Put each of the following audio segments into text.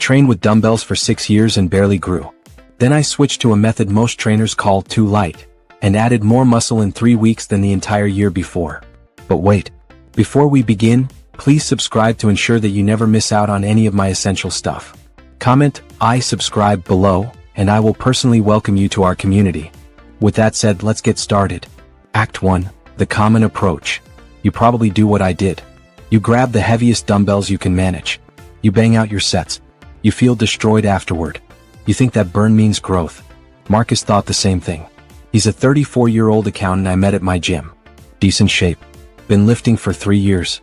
trained with dumbbells for 6 years and barely grew. Then I switched to a method most trainers call too light, and added more muscle in 3 weeks than the entire year before. But wait, before we begin, please subscribe to ensure that you never miss out on any of my essential stuff. Comment "I subscribe" below, and I will personally welcome you to our community. With that said, let's get started. Act 1. The common approach. You probably do what I did. You grab the heaviest dumbbells you can manage. You bang out your sets. You feel destroyed afterward. You think that burn means growth. Marcus thought the same thing. He's a 34-year-old accountant I met at my gym. Decent shape. Been lifting for 3 years.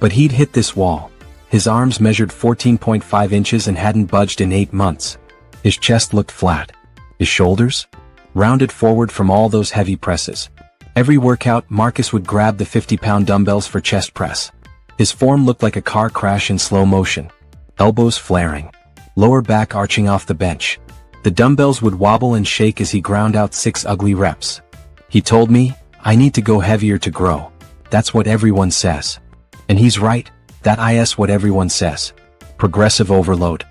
But he'd hit this wall. His arms measured 14.5 inches and hadn't budged in 8 months. His chest looked flat. His shoulders? Rounded forward from all those heavy presses. Every workout, Marcus would grab the 50-pound dumbbells for chest press. His form looked like a car crash in slow motion. Elbows flaring. Lower back arching off the bench. The dumbbells would wobble and shake as he ground out 6 ugly reps. He told me, "I need to go heavier to grow. That's what everyone says." And he's right, that is what everyone says. Progressive overload.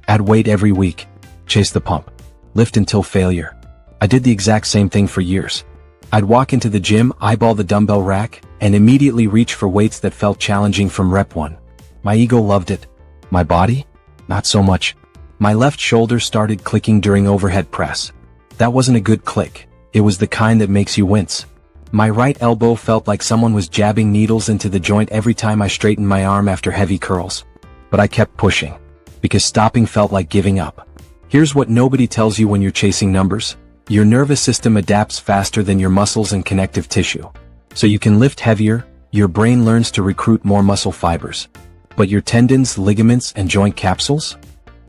Add weight every week. Chase the pump. Lift until failure. I did the exact same thing for years. I'd walk into the gym, eyeball the dumbbell rack, and immediately reach for weights that felt challenging from rep 1. My ego loved it. My body? Not so much. My left shoulder started clicking during overhead press. That wasn't a good click. It was the kind that makes you wince. My right elbow felt like someone was jabbing needles into the joint every time I straightened my arm after heavy curls. But I kept pushing. Because stopping felt like giving up. Here's what nobody tells you when you're chasing numbers. Your nervous system adapts faster than your muscles and connective tissue. So you can lift heavier, your brain learns to recruit more muscle fibers. But your tendons, ligaments, and joint capsules?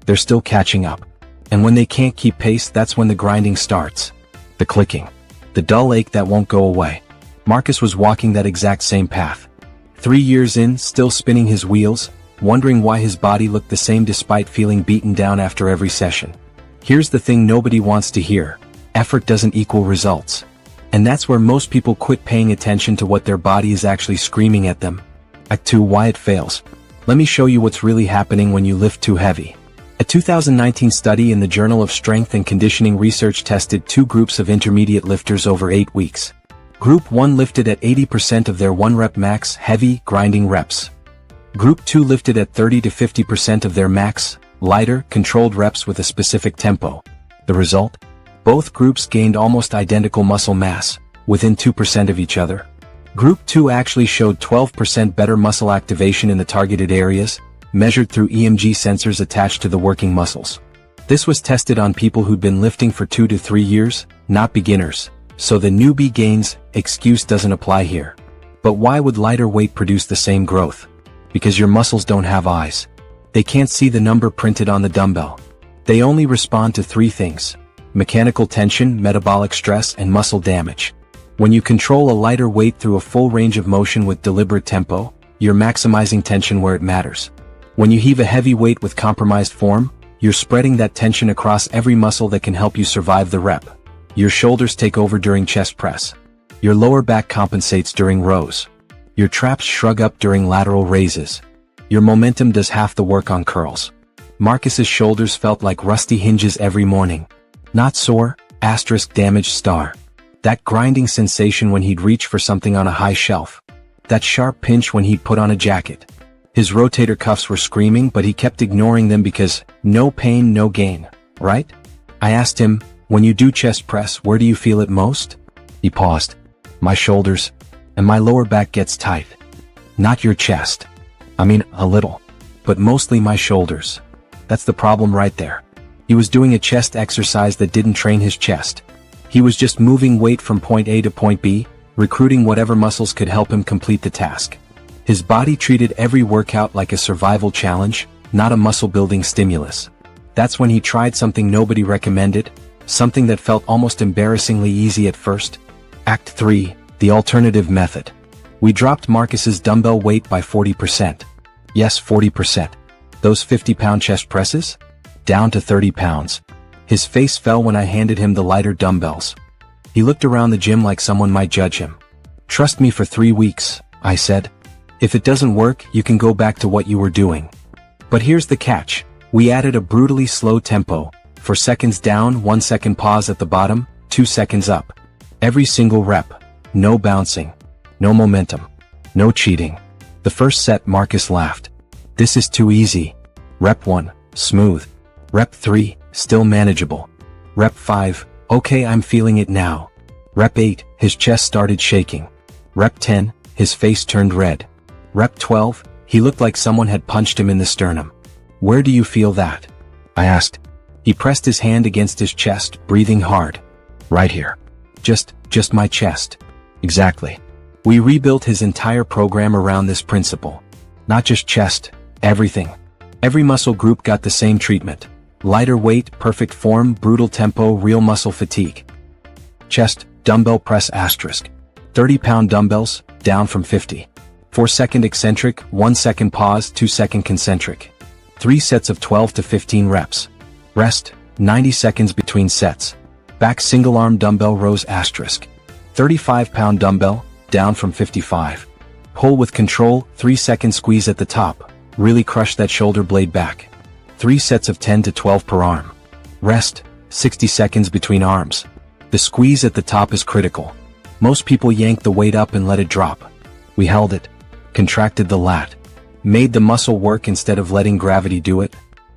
They're still catching up. And when they can't keep pace, that's when the grinding starts. The clicking. The dull ache that won't go away. Marcus was walking that exact same path. 3 years in, still spinning his wheels, wondering why his body looked the same despite feeling beaten down after every session. Here's the thing nobody wants to hear. Effort doesn't equal results. And that's where most people quit paying attention to what their body is actually screaming at them. Act 2. Why it fails. Let me show you what's really happening when you lift too heavy. A 2019 study in the Journal of Strength and Conditioning Research tested 2 groups of intermediate lifters over 8 weeks. Group 1 lifted at 80% of their 1-rep max heavy, grinding reps. Group 2 lifted at 30 to 50% of their max, lighter, controlled reps with a specific tempo. The result? Both groups gained almost identical muscle mass, within 2% of each other. Group 2 actually showed 12% better muscle activation in the targeted areas, measured through EMG sensors attached to the working muscles. This was tested on people who'd been lifting for 2 to 3 years, not beginners, so the newbie gains excuse doesn't apply here. But why would lighter weight produce the same growth? Because your muscles don't have eyes. They can't see the number printed on the dumbbell. They only respond to 3 things: mechanical tension, metabolic stress, and muscle damage. When you control a lighter weight through a full range of motion with deliberate tempo, you're maximizing tension where it matters. When you heave a heavy weight with compromised form, you're spreading that tension across every muscle that can help you survive the rep. Your shoulders take over during chest press. Your lower back compensates during rows. Your traps shrug up during lateral raises. Your momentum does half the work on curls. Marcus's shoulders felt like rusty hinges every morning. Not sore, damaged star. That grinding sensation when he'd reach for something on a high shelf. That sharp pinch when he'd put on a jacket. His rotator cuffs were screaming, but he kept ignoring them because no pain, no gain, right? I asked him, "When you do chest press, where do you feel it most?" He paused. "My shoulders. And my lower back gets tight." "Not your chest." "I mean, a little. But mostly my shoulders." That's the problem right there. He was doing a chest exercise that didn't train his chest. He was just moving weight from point A to point B, recruiting whatever muscles could help him complete the task. His body treated every workout like a survival challenge, not a muscle-building stimulus. That's when he tried something nobody recommended, something that felt almost embarrassingly easy at first. Act 3. The alternative method. We dropped Marcus's dumbbell weight by 40%. Yes, 40%. Those 50-pound chest presses? Down to 30 pounds. His face fell when I handed him the lighter dumbbells. He looked around the gym like someone might judge him. "Trust me for 3 weeks, I said. If it doesn't work, you can go back to what you were doing. But here's the catch. We added a brutally slow tempo, 4 seconds down, 1 second pause at the bottom, 2 seconds up. Every single rep. No bouncing. No momentum. No cheating. The first set Marcus laughed. This is too easy. Rep 1, smooth. Rep 3, still manageable. Rep 5, okay, I'm feeling it now. Rep 8, his chest started shaking. Rep 10, his face turned red. Rep 12, he looked like someone had punched him in the sternum. Where do you feel that? I asked. He pressed his hand against his chest, breathing hard. Right here. Just my chest. Exactly. We rebuilt his entire program around this principle. Not just chest, everything. Every muscle group got the same treatment. Lighter weight, perfect form, brutal tempo, real muscle fatigue. Chest, dumbbell press asterisk. 30-pound dumbbells, down from 50. 4-second eccentric, 1 second pause, 2 second concentric. 3 sets of 12 to 15 reps. Rest, 90 seconds between sets. Back single arm dumbbell rows asterisk. 35-pound dumbbell, down from 55. Pull with control, 3-second squeeze at the top. Really crush that shoulder blade back. 3 sets of 10 to 12 per arm. Rest, 60 seconds between arms. The squeeze at the top is critical. Most people yank the weight up and let it drop. We held it, contracted the lat, made the muscle work instead of letting gravity do it.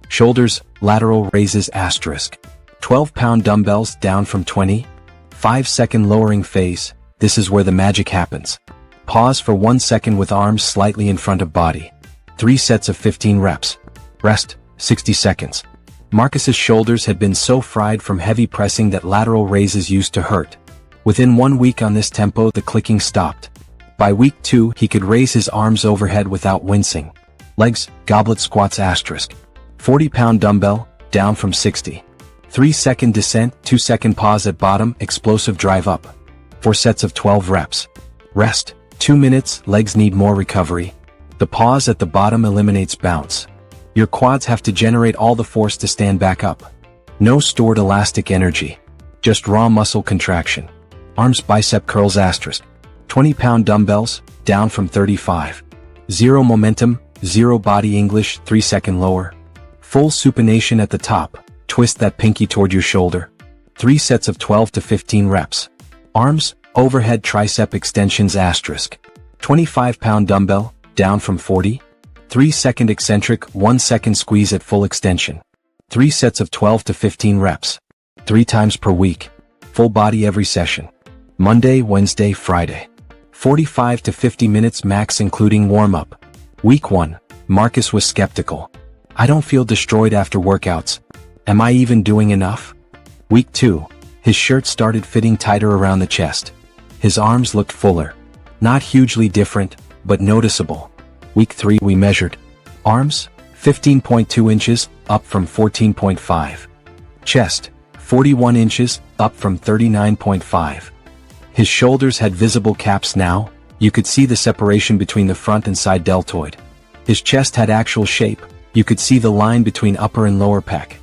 Shoulders, lateral raises asterisk. 12-pound dumbbells down from 20. 5-second lowering phase, this is where the magic happens. Pause for 1 second with arms slightly in front of body. 3 sets of 15 reps. Rest, 60 seconds. Marcus's shoulders had been so fried from heavy pressing that lateral raises used to hurt. Within 1 week on this tempo, the clicking stopped. By week 2, he could raise his arms overhead without wincing. Legs, goblet squats asterisk. 40-pound dumbbell, down from 60. 3-second descent, 2-second pause at bottom, explosive drive up. 4 sets of 12 reps. Rest, 2 minutes, legs need more recovery. The pause at the bottom eliminates bounce. Your quads have to generate all the force to stand back up. No stored elastic energy. Just raw muscle contraction. Arms bicep curls asterisk. 20-pound dumbbells, down from 35. 0 momentum, 0 body English, 3-second lower. Full supination at the top, twist that pinky toward your shoulder. 3 sets of 12 to 15 reps. Arms, overhead tricep extensions asterisk. 25-pound dumbbell, down from 40. 3-second eccentric, 1 second squeeze at full extension. 3 sets of 12 to 15 reps. 3 times per week. Full body every session. Monday, Wednesday, Friday. 45 to 50 minutes max including warm-up. Week 1, Marcus was skeptical. I don't feel destroyed after workouts. Am I even doing enough? Week 2, his shirt started fitting tighter around the chest. His arms looked fuller. Not hugely different, but noticeable. Week 3 we measured. Arms, 15.2 inches, up from 14.5. Chest, 41 inches, up from 39.5. His shoulders had visible caps now, you could see the separation between the front and side deltoid. His chest had actual shape, you could see the line between upper and lower pec.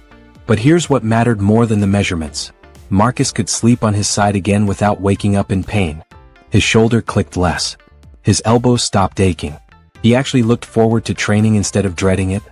But here's what mattered more than the measurements. Marcus could sleep on his side again without waking up in pain. His shoulder clicked less. His elbows stopped aching. He actually looked forward to training instead of dreading it.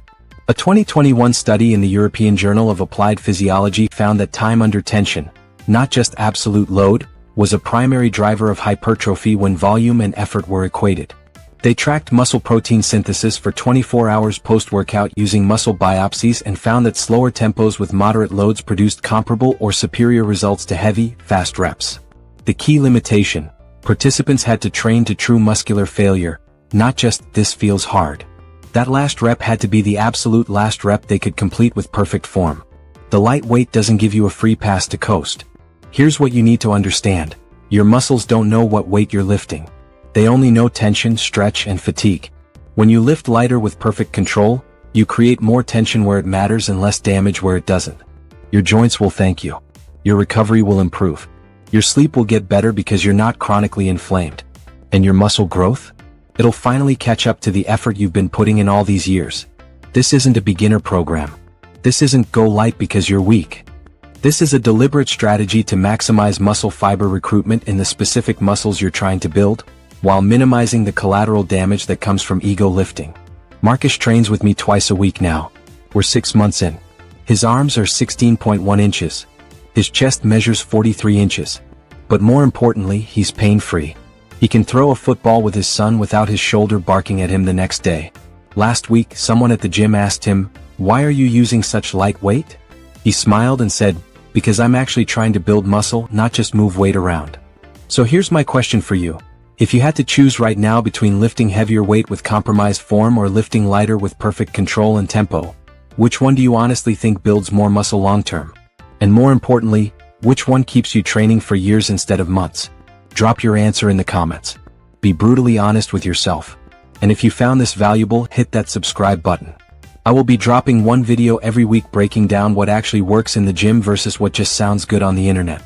A 2021 study in the European Journal of Applied Physiology found that time under tension, not just absolute load, was a primary driver of hypertrophy when volume and effort were equated. They tracked muscle protein synthesis for 24 hours post-workout using muscle biopsies and found that slower tempos with moderate loads produced comparable or superior results to heavy, fast reps. The key limitation: participants had to train to true muscular failure, not just "this feels hard." That last rep had to be the absolute last rep they could complete with perfect form. The light weight doesn't give you a free pass to coast. Here's what you need to understand. Your muscles don't know what weight you're lifting. They only know tension, stretch, and fatigue. When you lift lighter with perfect control, you create more tension where it matters and less damage where it doesn't. Your joints will thank you. Your recovery will improve. Your sleep will get better because you're not chronically inflamed. And your muscle growth? It'll finally catch up to the effort you've been putting in all these years. This isn't a beginner program. This isn't go light because you're weak. This is a deliberate strategy to maximize muscle fiber recruitment in the specific muscles you're trying to build, while minimizing the collateral damage that comes from ego lifting. Marcus trains with me twice a week now. We're 6 months in. His arms are 16.1 inches. His chest measures 43 inches. But more importantly, he's pain-free. He can throw a football with his son without his shoulder barking at him the next day. Last week, someone at the gym asked him, "Why are you using such light weight?" He smiled and said, "Because I'm actually trying to build muscle, not just move weight around." So here's my question for you. If you had to choose right now between lifting heavier weight with compromised form or lifting lighter with perfect control and tempo, which one do you honestly think builds more muscle long-term? And more importantly, which one keeps you training for years instead of months? Drop your answer in the comments. Be brutally honest with yourself. And if you found this valuable, hit that subscribe button. I will be dropping one video every week breaking down what actually works in the gym versus what just sounds good on the internet.